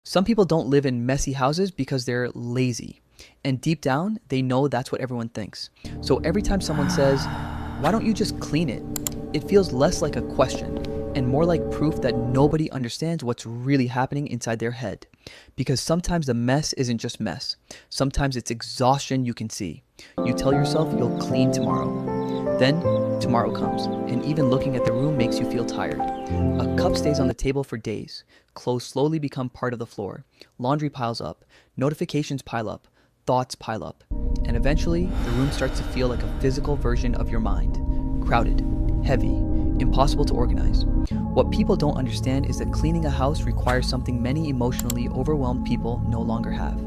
Some people don't live in messy houses because they're lazy. And deep down, they know that's what everyone thinks. So every time someone says, "Why don't you just clean it?" it feels less like a question and more like proof that nobody understands what's really happening inside their head. Because sometimes the mess isn't just mess, sometimes it's exhaustion you can see. You tell yourself you'll clean tomorrow. Then tomorrow comes, and even looking at the room makes you feel tired. A cup stays on the table for days. Clothes slowly become part of the floor. Laundry piles up. Notifications pile up. Thoughts pile up. And eventually, the room starts to feel like a physical version of your mind. Crowded, heavy, impossible to organize. What people don't understand is that cleaning a house requires something many emotionally overwhelmed people no longer have: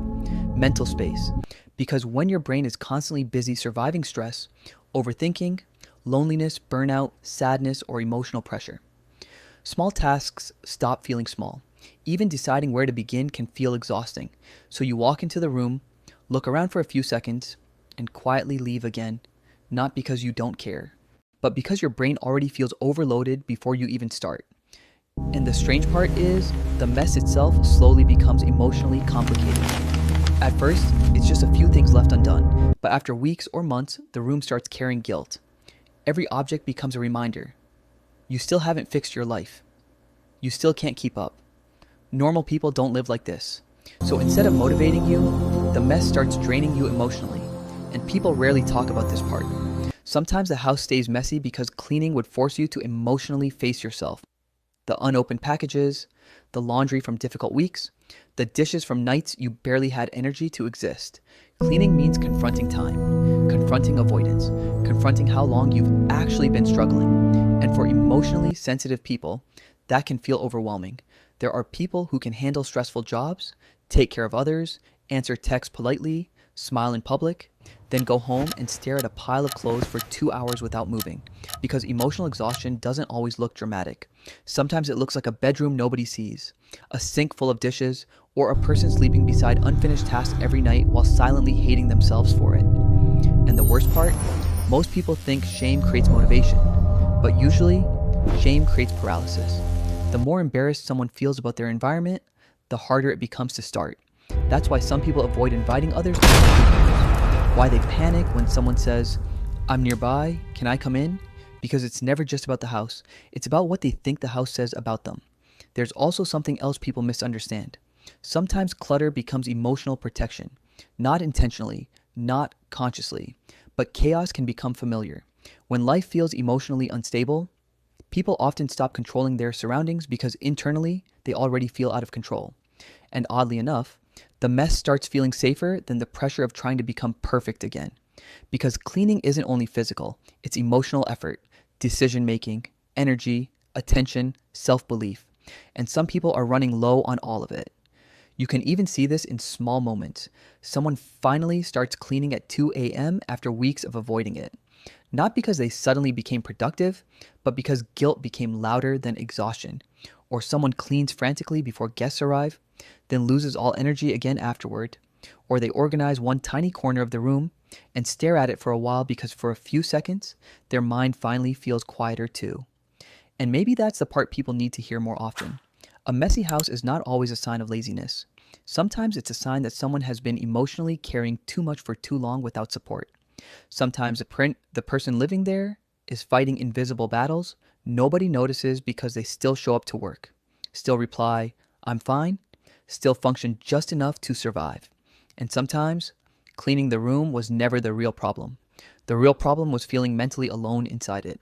mental space. Because when your brain is constantly busy surviving stress, overthinking, loneliness, burnout, sadness, or emotional pressure, small tasks stop feeling small. Even deciding where to begin can feel exhausting. So you walk into the room, look around for a few seconds, and quietly leave again, not because you don't care, but because your brain already feels overloaded before you even start. And the strange part is, the mess itself slowly becomes emotionally complicated. At first, it's just a few things left undone, but after weeks or months, the room starts carrying guilt. Every object becomes a reminder. You still haven't fixed your life. You still can't keep up. Normal people don't live like this. So instead of motivating you, the mess starts draining you emotionally. And people rarely talk about this part. Sometimes the house stays messy because cleaning would force you to emotionally face yourself. The unopened packages, the laundry from difficult weeks, the dishes from nights you barely had energy to exist. Cleaning means confronting time, confronting avoidance, confronting how long you've actually been struggling. And for emotionally sensitive people, that can feel overwhelming. There are people who can handle stressful jobs, take care of others, answer texts politely, smile in public, then go home and stare at a pile of clothes for 2 hours without moving. Because emotional exhaustion doesn't always look dramatic. Sometimes it looks like a bedroom nobody sees, a sink full of dishes, or a person sleeping beside unfinished tasks every night while silently hating themselves for it. And the worst part? Most people think shame creates motivation, but usually, shame creates paralysis. The more embarrassed someone feels about their environment, the harder it becomes to start. That's why some people avoid inviting others to their sleepovers. Why they panic when someone says, "I'm nearby, can I come in?" Because it's never just about the house. It's about what they think the house says about them. There's also something else people misunderstand. Sometimes clutter becomes emotional protection. Not intentionally, not consciously, but chaos can become familiar. When life feels emotionally unstable, people often stop controlling their surroundings because internally they already feel out of control. And oddly enough, the mess starts feeling safer than the pressure of trying to become perfect again. Because cleaning isn't only physical, it's emotional effort, decision making, energy, attention, self belief. And some people are running low on all of it. You can even see this in small moments. Someone finally starts cleaning at 2 a.m. after weeks of avoiding it. Not because they suddenly became productive, but because guilt became louder than exhaustion. Or someone cleans frantically before guests arrive, then loses all energy again afterward. Or they organize one tiny corner of the room and stare at it for a while because for a few seconds, their mind finally feels quieter too. And maybe that's the part people need to hear more often. A messy house is not always a sign of laziness. Sometimes it's a sign that someone has been emotionally carrying too much for too long without support. Sometimes the person living there is fighting invisible battles nobody notices because they still show up to work, still reply, "I'm fine," still function just enough to survive. And sometimes, cleaning the room was never the real problem. The real problem was feeling mentally alone inside it.